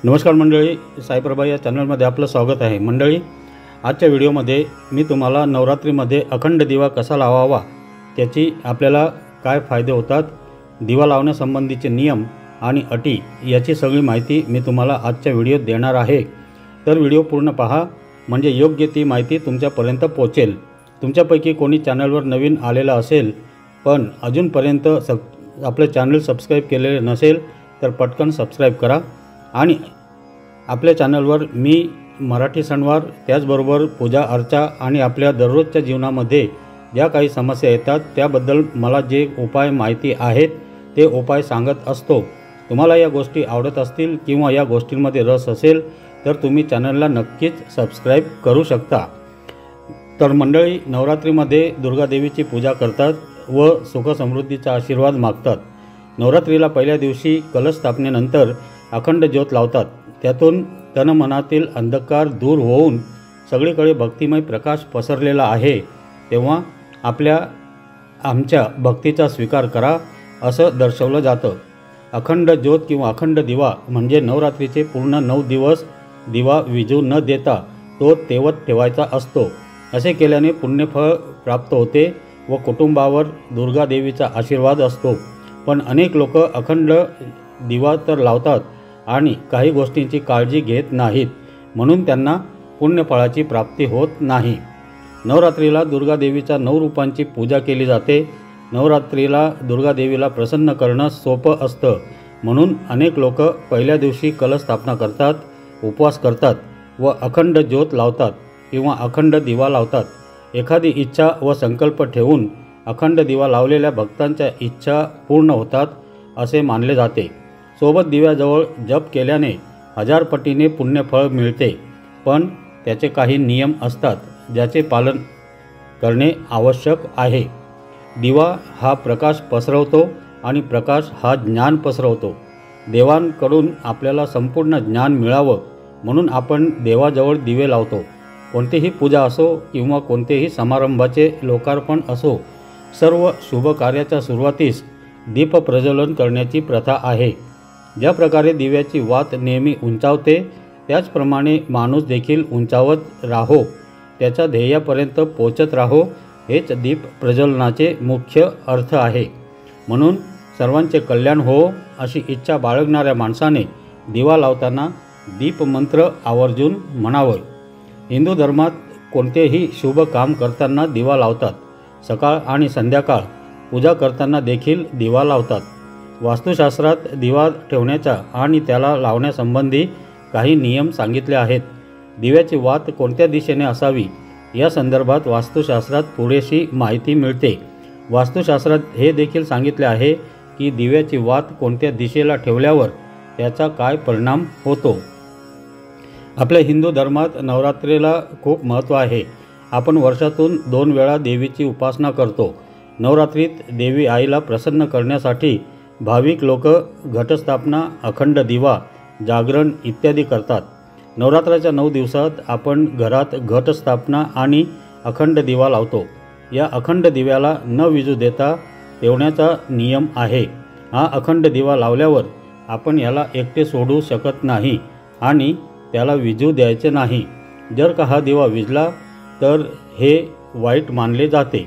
नमस्कार मंडळी, साईप्रभा या चॅनलमध्ये आपलं स्वागत आहे। मंडळी, आजच्या व्हिडिओमध्ये मी तुम्हाला नवरात्रीमध्ये अखंड दिवा कसा लावावा, त्याची आपल्याला काय फायदे होतात, दिवा लावण्यासंबंधीचे नियम आणि अटी याची सगळी माहिती मी तुम्हाला आजच्या व्हिडिओत देणार आहे। तर व्हिडिओ पूर्ण पहा, म्हणजे योग्य ती माहिती तुमच्यापर्यंत पोहोचेल। तुमच्यापैकी कोणी चॅनलवर नवीन आलेला असेल पण अजूनपर्यंत आपलं चॅनल सबस्क्राईब केलेले नसेल तर पटकन सबस्क्राईब करा। आणि आपल्या चॅनलवर मी मराठी सणवार, त्याचबरोबर पूजा अर्चा आणि आपल्या दररोजच्या जीवनामध्ये ज्या काही समस्या येतात त्याबद्दल मला जे उपाय माहिती आहेत ते उपाय सांगत असतो। तुम्हाला या गोष्टी आवडत असतील किंवा या गोष्टींमध्ये रस असेल तर तुम्ही चॅनलला नक्कीच सबस्क्राईब करू शकता। तर मंडळी, नवरात्रीमध्ये दुर्गा देवीची पूजा करतात व सुख समृद्धीचा आशीर्वाद मागतात। नवरात्रीला पहिल्या दिवशी कलश स्थापनेनंतर अखंड ज्योत लावतात। त्यातून तनमनातील अंधकार दूर होऊन सगळीकडे भक्तिमय प्रकाश पसरलेला आहे। तेव्हा आमच्या भक्तीचा स्वीकार करा असं दर्शवलं जातं। अखंड ज्योत किंवा अखंड दिवा म्हणजे नवरात्रीचे पूर्ण 9 दिवस दिवा विझू न देता तो तेवत ठेवायचा असतो। असे केल्याने पुण्यफळ प्राप्त होते व कुटुंबावर दुर्गा देवीचा आशीर्वाद असतो। पण अनेक लोक अखंड दिवा तर लावतात आणि काही गोष्टींची काळजी घेत नाहीत, म्हणून त्यांना पुण्यफळाची प्राप्ती होत नाही। नवरात्रीला दुर्गा देवीच्या 9 रूपांची पूजा केली जाते। नवरात्रीला दुर्गा देवीला प्रसन्न करणं सोपं असतं, म्हणून अनेक लोक पहिल्या दिवशी कलश स्थापना करतात, उपवास करतात व अखंड ज्योत लावतात किंवा अखंड दिवा लावतात। एखादी इच्छा व संकल्प ठेवून अखंड दिवा लावलेल्या भक्तांच्या इच्छा पूर्ण होतात असे मानले जाते। सोबत दिव्याजवळ जप केल्याने 1000 पटीने पुण्यफळ मिळते, पण त्याचे काही नियम असतात ज्याचे पालन करणे आवश्यक आहे। दिवा हा प्रकाश पसरवतो आणि प्रकाश हा ज्ञान पसरवतो। देवांकडून आपल्याला संपूर्ण ज्ञान मिळावं म्हणून आपण देवाजवळ दिवे लावतो। कोणतीही पूजा असो किंवा कोणतेही समारंभाचे लोकार्पण असो, सर्व शुभ कार्याच्या सुरुवातीस दीप प्रज्वलन करण्याची प्रथा आहे। ज्या प्रकारे दिव्याची वात नेहमी उंचावते त्याचप्रमाणे माणूस देखील उंचावत राहो, त्याच्या ध्येयापर्यंत पोचत राहो, हेच दीप प्रज्वलनाचे मुख्य अर्थ आहे। म्हणून सर्वांचे कल्याण हो अशी इच्छा बाळगणाऱ्या माणसाने दिवा लावताना दीपमंत्र आवर्जून म्हणावं। हिंदू धर्मात कोणतेही शुभ काम करताना दिवा लावतात। सकाळ आणि संध्याकाळ पूजा करताना देखील दिवा लावतात। वास्तुशास्त्रात दिवा ठेवण्याच्या आणि त्याला लावण्यासंबंधी काही नियम सांगितले आहेत। दिव्याची वात कोणत्या दिशेने असावी या संदर्भात वास्तुशास्त्रात पुरेशी माहिती मिळते। वास्तुशास्त्रात हे देखील सांगितले आहे की दिव्याची वात कोणत्या दिशेला ठेवल्यावर त्याचा काय परिणाम होतो। आपल्या हिंदू धर्मात नवरात्रीला खूप महत्त्व आहे। आपण वर्षातून 2 वेळा देवीची उपासना करतो। नवरात्रीत देवी आईला प्रसन्न करण्यासाठी भाविक लोक घटस्थापना, अखंड दिवा, जागरण इत्यादी करतात। नवरात्राच्या 9 दिवसात आपण घरात घटस्थापना आणि अखंड दिवा लावतो। या अखंड दिव्याला न विझू देता ठेवण्याचा नियम आहे। हा अखंड दिवा लावल्यावर आपण याला एकटे सोडू शकत नाही आणि त्याला विझू द्यायचे नाही। जर का हा दिवा विझला तर हे वाईट मानले जाते।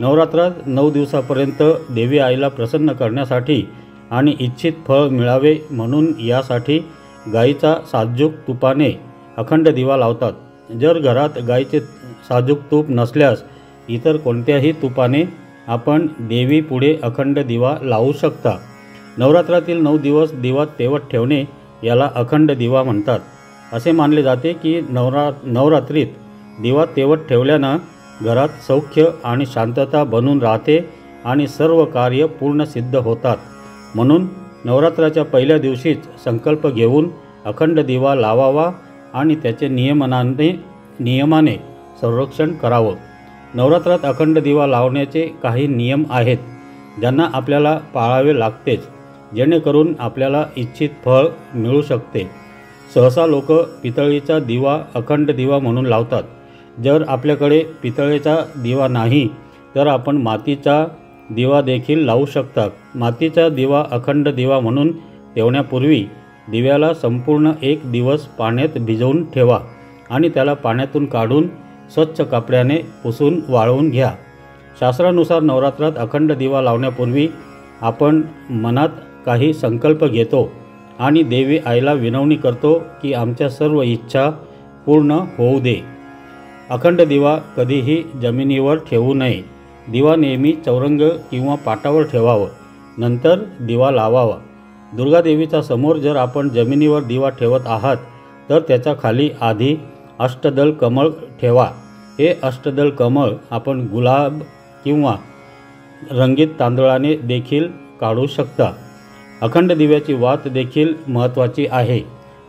नवरात्रात 9 दिवसापर्यंत देवी आईला प्रसन्न करण्यासाठी आणि इच्छित फळ मिळावे म्हणून यासाठी गाईचा साजूक तुपाने अखंड दिवा लावतात। जर घरात गाईचे साजूक तूप नसल्यास इतर कोणत्याही तुपाने आपण देवी पुढे अखंड दिवा लावू शकता। नवरात्रातील 9 दिवस दिवा तेवत ठेवणे याला अखंड दिवा म्हणतात। असे मानले जाते की नवरात्रीत दिवा तेवत ठेवल्यानं घरात सौख्य आणि शांतता बनून राहते आणि सर्व कार्य पूर्ण सिद्ध होतात। म्हणून नवरात्राच्या पहिल्या दिवशीच संकल्प घेऊन अखंड दिवा लावावा आणि त्याचे नियमाने संरक्षण करावं। नवरात्रात अखंड दिवा लावण्याचे काही नियम आहेत ज्यांना आपल्याला पाळावे लागतेच, जेणेकरून आपल्याला इच्छित फळ मिळू शकते। सहसा लोक पितळीचा दिवा अखंड दिवा म्हणून लावतात। जर आपल्याकडे पितळेचा दिवा नाही तर आपण मातीचा दिवा देखील लावू शकता। मातीचा दिवा अखंड दिवा म्हणून ठेवण्यापूर्वी दिव्याला संपूर्ण 1 दिवस पाण्यात भिजवून ठेवा आणि त्याला पाण्यातून काढून स्वच्छ कपड्याने पुसून वाळवून घ्या। शास्त्रानुसार नवरात्रात अखंड दिवा लावण्यापूर्वी आपण मनात काही संकल्प घेतो आणि देवी आईला विनवणी करतो की आमच्या सर्व इच्छा पूर्ण होऊ दे। अखंड दिवा कधीही जमिनीवर ठेवू नये। दिवा नेहमी चौरंग किंवा पाटावर ठेवावं, नंतर दिवा लावावा। दुर्गादेवीचा समोर जर आपण जमिनीवर दिवा ठेवत आहात तर त्याच्या खाली आधी अष्टदल कमळ ठेवा। हे अष्टदल कमळ आपण गुलाब किंवा रंगीत तांदळाने देखील काढू शकता। अखंड दिव्याची वात देखील महत्त्वाची आहे।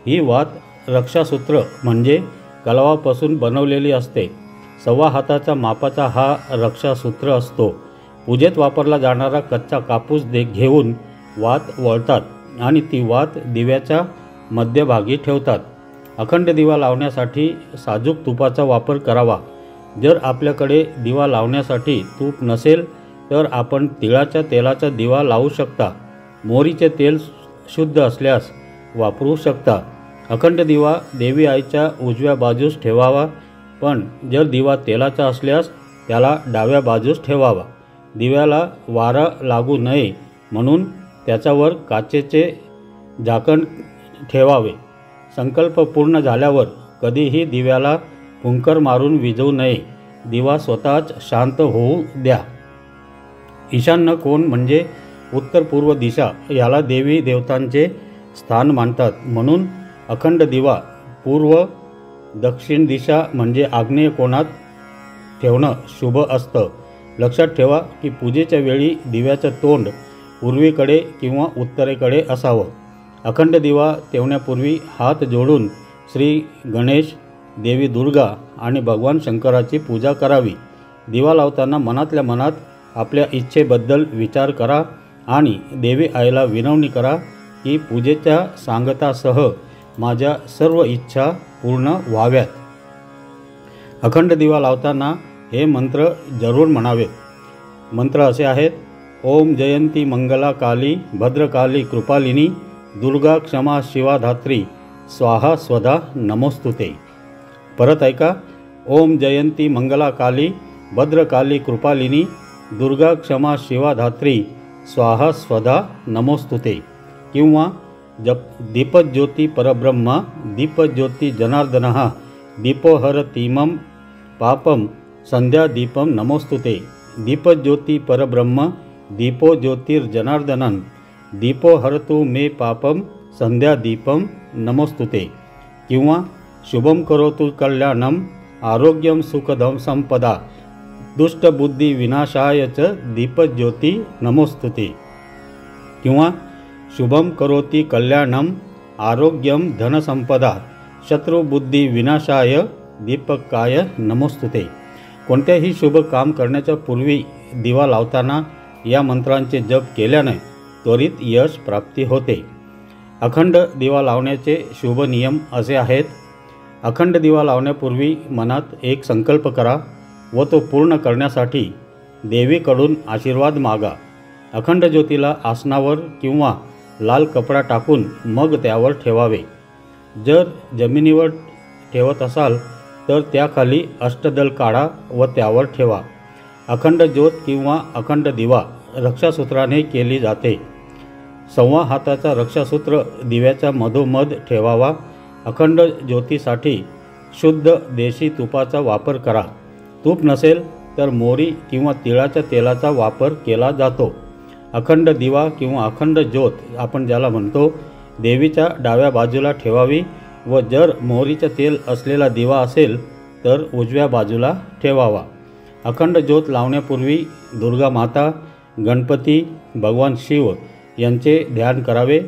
ही वात रक्षासूत्र म्हणजे कलवापासून बनवलेली असते। 1.25 हाताचा मापाचा हा रक्षासूत्र असतो। पूजेत वापरला जाणारा कच्चा कापूस घेऊन वात वळतात आणि ती वात दिव्याच्या मध्यभागी ठेवतात। अखंड दिवा लावण्यासाठी साजूक तुपाचा वापर करावा। जर आपल्याकडे दिवा लावण्यासाठी तूप नसेल तर आपण तिळाच्या तेलाचा दिवा लावू शकता। मोहरीचे तेल शुद्ध असल्यास वापरू शकता। अखंड दिवा देवी आईच्या उजव्या बाजूस ठेवावा, पण जर दिवा तेलाचा असल्यास त्याला डाव्या बाजूस ठेवावा। दिव्याला वारा लागू नये म्हणून त्याच्यावर काचेचे झाकण ठेवावे। संकल्प पूर्ण झाल्यावर कधीही दिव्याला फुंकर मारून विझवू नये। दिवा स्वतःच शांत होऊ द्या। ईशान्य कोण म्हणजे उत्तर पूर्व दिशा याला देवी देवतांचे स्थान मानतात, म्हणून अखंड दिवा पूर्व दक्षिण दिशा म्हणजे आग्नेय कोणात ठेवणं शुभ असतं। लक्षात ठेवा की पूजेच्या वेळी दिव्याचं तोंड पूर्वेकडे किंवा उत्तरेकडे असावं। अखंड दिवा ठेवण्यापूर्वी हात जोडून श्री गणेश, देवी दुर्गा आणि भगवान शंकराची पूजा करावी। दिवा लावताना मनातल्या मनात आपल्या इच्छेबद्दल विचार करा आणि देवी आईला विनवणी करा की पूजेच्या सांगतासह माझ्या सर्व इच्छा पूर्ण व्हाव्यात। अखंड दिवा लावताना हे मंत्र जरूर म्हणावेत। मंत्र असे आहेत: ओम जयंती मंगला काली भद्रकाली कृपालिनी दुर्गा क्षमा शिवा धात्री स्वाहा स्वधा नमोस्तुते। परत ऐका, ओम जयंती मंगला काली भद्रकाली कृपालिनी दुर्गा क्षमा शिवा धात्री स्वाहा स्वधा नमोस्तुते। किंवा दीपज्योती परब्रह्म दीपज्योती जनार्दनः दीपोहरतीमं पापं संध्या दीपं नमोस्तुते। दीपज्योती परब्रह्म दीपो ज्योतिर्जनार्दनन् दीपोहरतु मे पापं संध्या दीपं नमोस्तुते। किंवा शुभम करोतु कल्याणम आरोग्यम सुखदम संपदा दुष्टबुद्धी विनाशाय च दीपज्योती नमोस्तुते। किंवा शुभम करोति कल्याणम आरोग्यम धनसंपदा शत्रुबुद्धी विनाशाय दीपकाय नमोस्तुते। कोणत्याही शुभ काम करण्याच्या पूर्वी दिवा लावताना या मंत्रांचे जप केल्याने त्वरित यश प्राप्ती होते। अखंड दिवा लावण्याचे शुभ नियम असे आहेत: अखंड दिवा लावण्यापूर्वी मनात एक संकल्प करा व तो पूर्ण करण्यासाठी देवीकडून आशीर्वाद मागा। अखंड ज्योतीला आसनावर किंवा लाल कपडा टाकून मग त्यावर ठेवावे। जर जमिनीवर ठेवत असाल तर त्याखाली अष्टदल काढा व त्यावर ठेवा। अखंड ज्योत किंवा अखंड दिवा रक्षासूत्राने केली जाते। 1.25 हाताचा रक्षासूत्र दिव्याच्या मधोमध ठेवावा। अखंड ज्योतीसाठी शुद्ध देशी तुपाचा वापर करा। तूप नसेल तर मोहरी किंवा तिळाच्या तेलाचा वापर केला जातो। अखंड दिवा किंवा अखंड ज्योत आपण ज्याला म्हणतो देवीच्या डाव्या बाजूला ठेवावी व जर मोहरीचे तेल असलेला दिवा असेल तर उजव्या बाजूला ठेवावा। अखंड ज्योत लावण्यापूर्वी दुर्गा माता, गणपती, भगवान शिव यांचे ध्यान करावे।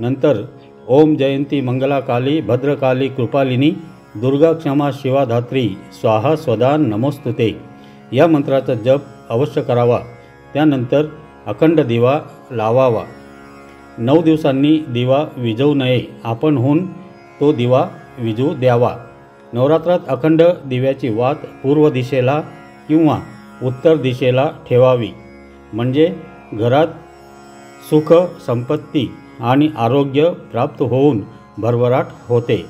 नंतर ओम जयंती मंगला काली भद्रकाली कृपालिनी दुर्गा क्षमा शिवा धात्री स्वाहा स्वधा नमोस्तुते या मंत्राचा जप अवश्य करावा। त्यानंतर अखंड दिवा लावावा। 9 दिवसांनी दिवा विझवू नये, आपणहून तो दिवा विझू द्यावा। नवरात्रात अखंड दिव्याची वात पूर्व दिशेला किंवा उत्तर दिशेला ठेवावी, म्हणजे घरात सुख, संपत्ती आणि आरोग्य प्राप्त होऊन भरभराट होते।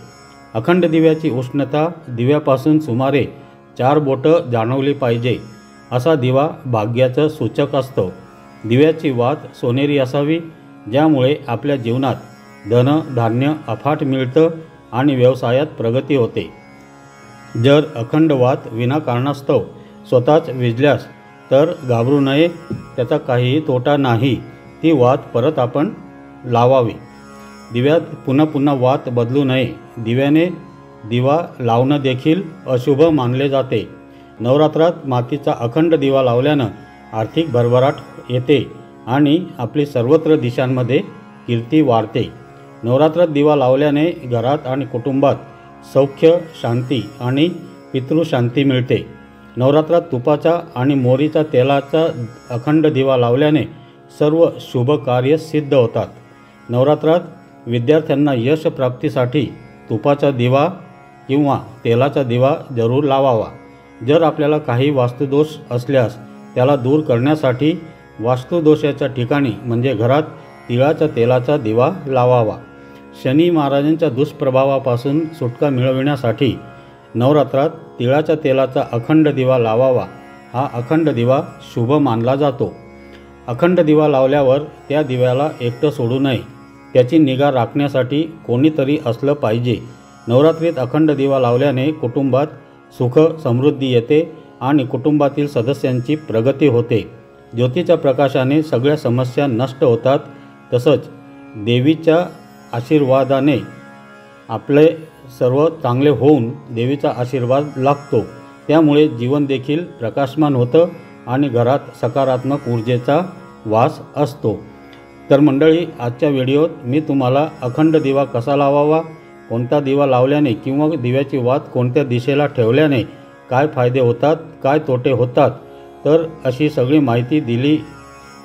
अखंड दिव्याची उष्णता दिव्यापासून सुमारे 4 बोटं जाणवली पाहिजे। असा दिवा भाग्याचं सूचक असतो। दिव्याची वात सोनेरी असावी, ज्यामुळे आपल्या जीवनात धन धान्य अफाट मिळतं आणि व्यवसायात प्रगती होते। जर अखंड वात विनाकारणास्तव स्वतःच विझल्यास तर घाबरू नये, त्याचा काहीही तोटा नाही। ती वात परत आपण लावावी। दिव्यात पुन्हा पुन्हा वात बदलू नये। दिव्याने दिवा लावणं देखील अशुभ मानले जाते। नवरात्रात मातीचा अखंड दिवा लावल्यानं आर्थिक भरभराट येते आणि आपली सर्वत्र दिशांमध्ये कीर्ती वाढते। नवरात्रात दिवा लावल्याने घरात आणि कुटुंबात सौख्य, शांती आणि पितृशांती मिळते। नवरात्रात तुपाचा आणि मोहरीच्या तेलाचा अखंड दिवा लावल्याने सर्व शुभ कार्य सिद्ध होतात। नवरात्रात विद्यार्थ्यांना यश प्राप्तीसाठी तुपाचा दिवा किंवा तेलाचा दिवा जरूर लावावा। जर आपल्याला काही वास्तुदोष असल्यास त्याला दूर करण्यासाठी वास्तुदोषाच्या ठिकाणी म्हणजे घरात तिळाच्या तेलाचा दिवा लावावा। शनी महाराजांच्या दुष्प्रभावापासून सुटका मिळविण्यासाठी नवरात्रात तिळाच्या तेलाचा अखंड दिवा लावावा। हा अखंड दिवा शुभ मानला जातो। अखंड दिवा लावल्यावर त्या दिव्याला एकटं सोडू नये, त्याची निगा राखण्यासाठी कोणीतरी असलं पाहिजे। नवरात्रीत अखंड दिवा लावल्याने कुटुंबात सुख समृद्धी येते आणि कुटुंबातील सदस्यांची प्रगती होते। ज्योतीच्या प्रकाशाने सगळ्या समस्या नष्ट होतात। तसंच देवीच्या आशीर्वादाने आपले सर्व चांगले होऊन देवीचा आशीर्वाद लागतो। त्यामुळे जीवन देखील प्रकाशमान होतं आणि घरात सकारात्मक ऊर्जेचा वास असतो। तर मंडळी, आजच्या व्हिडिओत मी तुम्हाला अखंड दिवा कसा लावावा, कोणता दिवा लावल्याने किंवा दिव्याची वात कोणत्या दिशेला ठेवल्याने काय फायदे होतात, काय तोटे होतात, तर अशी सगळी माहिती दिली।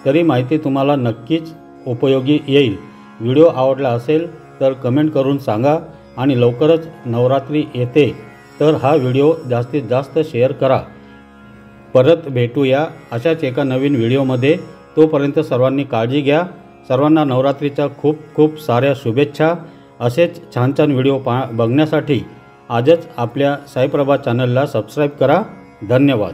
तरी माहिती तुम्हाला नक्कीच उपयोगी येईल। व्हिडिओ आवडला असेल तर कमेंट करून सांगा आणि लवकरच नवरात्री येते तर हा व्हिडिओ जास्तीत जास्त शेअर करा। परत भेटूया अशाच एका नवीन व्हिडिओमध्ये। तोपर्यंत सर्वांनी काळजी घ्या। सर्वांना नवरात्रीच्या खूप खूप साऱ्या शुभेच्छा। असेच छान छान व्हिडिओ बघण्यासाठी आजच आपल्या साईप्रभा चॅनलला सबस्क्राईब करा। धन्यवाद।